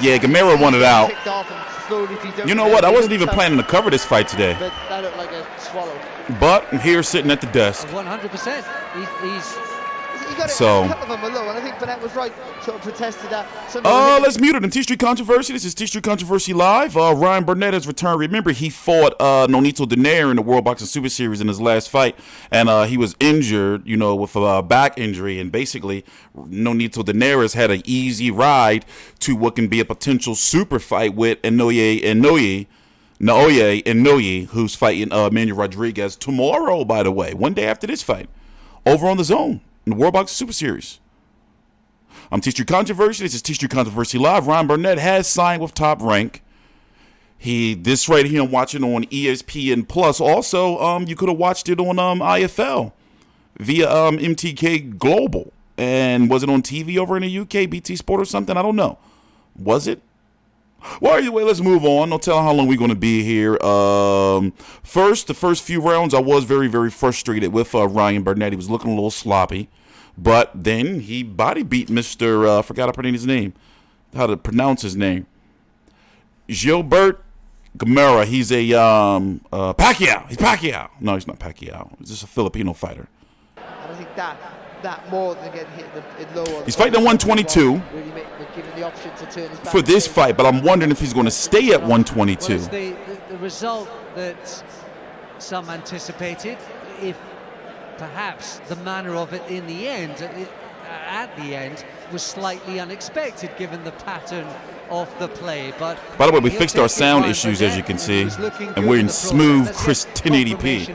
Yeah, Gomera won it out. You know what? I wasn't even planning to cover this fight today. But that looked like a swallow. But I'm here sitting at the desk. 100%. He got So, a couple of them low, and I think Burnett was right, sort of protested that. Let's mute it. In TstreeT Controversy, this is TstreeT Controversy Live. Ryan Burnett has returned. Remember, he fought Donaire in the World Boxing Super Series in his last fight, and he was injured, you know, with a back injury, and basically, Donaire has had an easy ride to what can be a potential super fight with Naoya Inoue, who's fighting Manuel Rodriguez tomorrow, by the way, one day after this fight, over on the Zone. In the World Boxing Super Series. I'm TstreeT Controversy. This is TstreeT Controversy Live. Ryan Burnett has signed with Top Rank. This right here I'm watching on ESPN Plus. Also, you could have watched it on IFL via MTK Global. And was it on TV over in the UK, BT Sport or something? I don't know. Was it? Well, either way, let's move on. No telling how long we're going to be here. The first few rounds, I was very, very frustrated with Ryan Burnett. He was looking a little sloppy. But then he body beat Mr. Forgot to pronounce his name. How to pronounce his name. Gilbert Gomera. He's a Pacquiao. He's Pacquiao. No, he's not Pacquiao. He's just a Filipino fighter. And I think that more than getting hit in low. He's fighting at 122 for this fight, but I'm wondering if he's going to stay at 122. Well, it's the result that some anticipated, if perhaps the manner of it in the end, at the end, was slightly unexpected given the pattern of the play. But by the way, we fixed our sound issues, as you can see, and we're in smooth, crisp 1080p.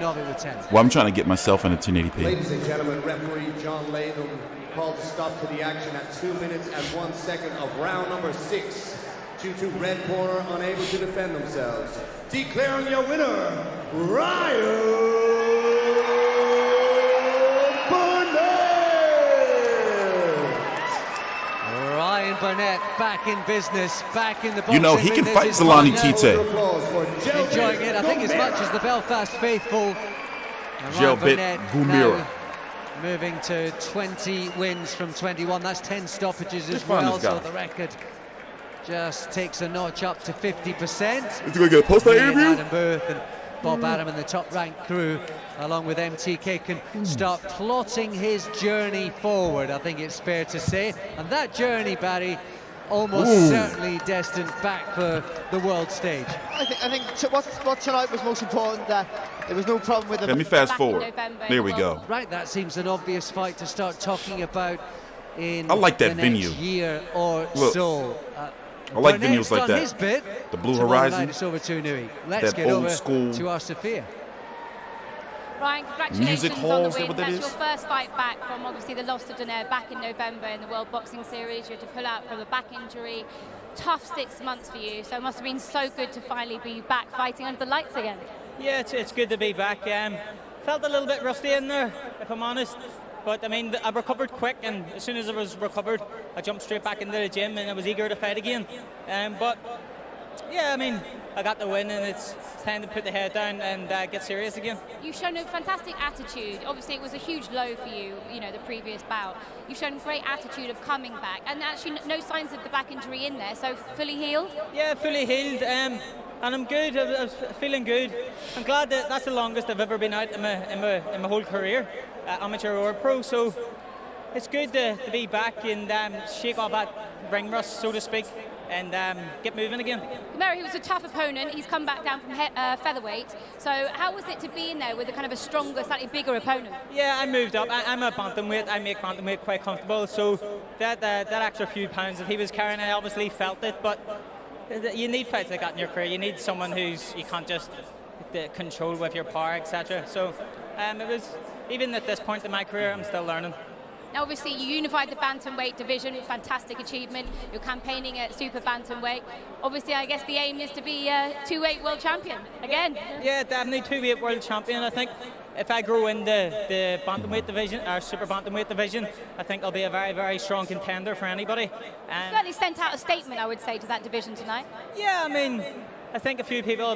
Well, I'm trying to get myself in a 1080p. Ladies and gentlemen, referee John Latham called to stop to the action at 2 minutes and 1 second of round number 6 due to red corner unable to defend themselves. Declaring your winner, Ryan Burnett back in business, back in the boxing. You know, he can fight Zolani Tete. Enjoying it, I think, as much as the Belfast faithful. Gilbert Gomera. Moving to 20 wins from 21. That's 10 stoppages as well, so the record just takes a notch up to 50%. Is he going to get a post-fight interview? Adam Booth and Bob Adam and the top-ranked crew, along with MTK, can start plotting his journey forward, I think it's fair to say. And that journey, Barry, almost certainly destined back for the world stage. I think what tonight was most important, that there was no problem with the... Let me fast forward. There we go. Right, that seems an obvious fight to start talking about in I like that the venue. next year or Look, so. I like Burnett's venues like done that. His bit. The Blue Tomorrow Horizon. night it's over to Nui. Let's That get old over school to our Sophia. Ryan, congratulations music on hall, the is that win. what that That's is? your first fight back from obviously the loss to Donaire back in November in the World Boxing Series. You had to pull out from a back injury. Tough 6 months for you, so it must have been so good to finally be back fighting under the lights again. Yeah, it's good to be back. Felt a little bit rusty in there, if I'm honest. But I mean, I recovered quick, and as soon as I was recovered, I jumped straight back into the gym, and I was eager to fight again. But yeah, I mean, I got the win, and it's time to put the head down and get serious again. You've shown a fantastic attitude. Obviously, it was a huge low for you, the previous bout. You've shown great attitude of coming back, and actually no signs of the back injury in there, so fully healed? Yeah, fully healed, and I'm good. I was feeling good. I'm glad that that's the longest I've ever been out in my whole career, amateur or pro, so it's good to be back and shake off that ring rust, so to speak, and get moving again. Gomera, he was a tough opponent. He's come back down from featherweight. So how was it to be in there with a kind of a stronger, slightly bigger opponent? Yeah, I moved up. I'm a bantamweight. I make bantamweight quite comfortable. So that extra few pounds that he was carrying, I obviously felt it. But you need fights like that in your career. You need someone who's you can't just control with your power, etc. So it was, even at this point in my career, I'm still learning. Now, obviously, you unified the bantamweight division, fantastic achievement. You're campaigning at super bantamweight. Obviously, I guess the aim is to be a 2-weight world champion again. Yeah, definitely 2-weight world champion. I think if I grow in the bantamweight division, or super bantamweight division, I think I'll be a very, very strong contender for anybody. Certainly sent out a statement, I would say, to that division tonight. Yeah, I mean, I think a few people will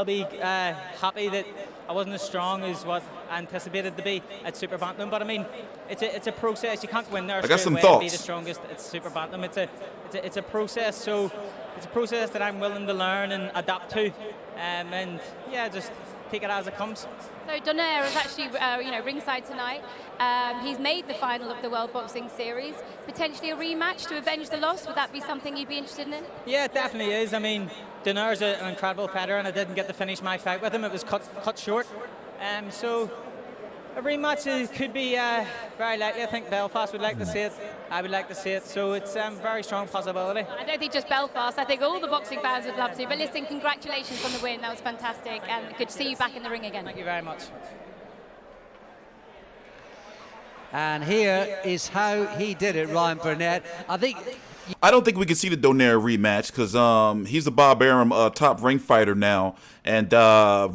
be happy that I wasn't as strong as what I anticipated to be at Super Bantam. But I mean, it's a process. You can't win there I got straight some away and be the thoughts. strongest at Super Bantam. It's a process. So it's a process that I'm willing to learn and adapt to, and yeah, just take it as it comes. So Donaire is actually, ringside tonight. He's made the final of the World Boxing Series. Potentially a rematch to avenge the loss. Would that be something you'd be interested in? Yeah, it definitely is. I mean, Donaire's an incredible fighter, and I didn't get to finish my fight with him. It was cut short. So a rematch could be very likely. I think Belfast would like to see it. I would like to see it. So it's a very strong possibility. I don't think just Belfast. I think all the boxing fans would love to. But listen, congratulations on the win. That was fantastic, and good to see you back in the ring again. Thank you very much. And here is how he did it, Ryan Burnett. I don't think we can see the Donaire rematch because he's a Bob Arum top rank fighter now, and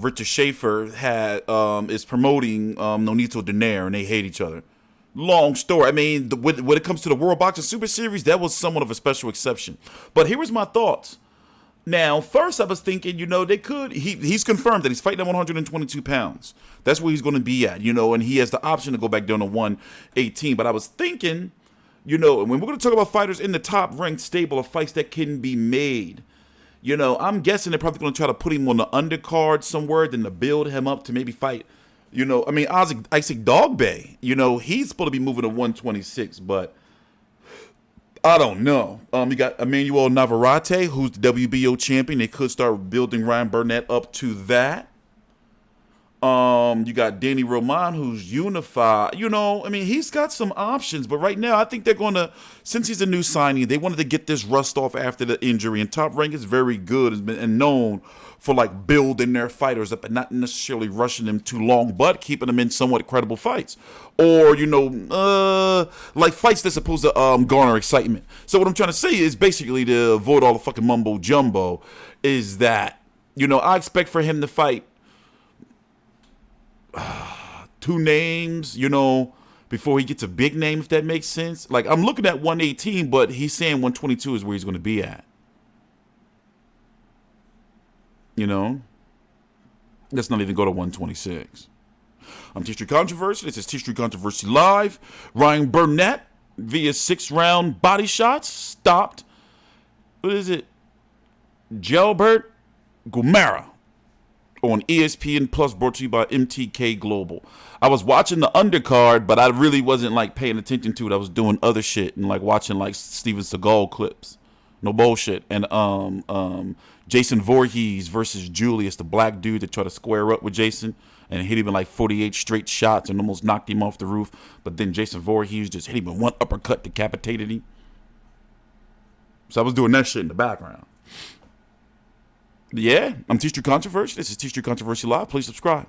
Richard Schaefer is promoting Nonito Donaire, and they hate each other. Long story. I mean, when it comes to the World Boxing Super Series, that was somewhat of a special exception. But here was my thoughts. Now, first I was thinking, they could. He's confirmed that he's fighting at 122 pounds. That's where he's going to be at, and he has the option to go back down to 118. But I was thinking, and when we're going to talk about fighters in the top ranked stable of fights that can be made, I'm guessing they're probably going to try to put him on the undercard somewhere, then to build him up to maybe fight. Isaac Dogboe, he's supposed to be moving to 126, but I don't know. You got Emmanuel Navarrete, who's the WBO champion. They could start building Ryan Burnett up to that. You got Danny Roman, who's unified. He's got some options, but right now I think they're going to, since he's a new signing, they wanted to get this rust off after the injury. And Top Rank is very good and known for like building their fighters up and not necessarily rushing them too long, but keeping them in somewhat credible fights, or like fights that's supposed to garner excitement. So what I'm trying to say is basically, to avoid all the fucking mumbo jumbo, is that I expect for him to fight two names, before he gets a big name, if that makes sense. Like, I'm looking at 118, but he's saying 122 is where he's going to be at. Let's not even go to 126. I'm TstreeT Controversy. This is TstreeT Controversy Live. Ryan Burnett, via 6-round body shots, stopped. What is it? Gilbert Gomera on ESPN Plus, brought to you by MTK Global. I was watching the undercard, but I really wasn't paying attention to it. I was doing other shit and watching Steven Seagal clips. No bullshit. And Jason Voorhees versus Julius, the black dude that tried to square up with Jason and hit him in 48 straight shots and almost knocked him off the roof. But then Jason Voorhees just hit him with one uppercut, decapitated him. So I was doing that shit in the background. Yeah, I'm TstreeT Controversy. This is TstreeT Controversy Live. Please subscribe.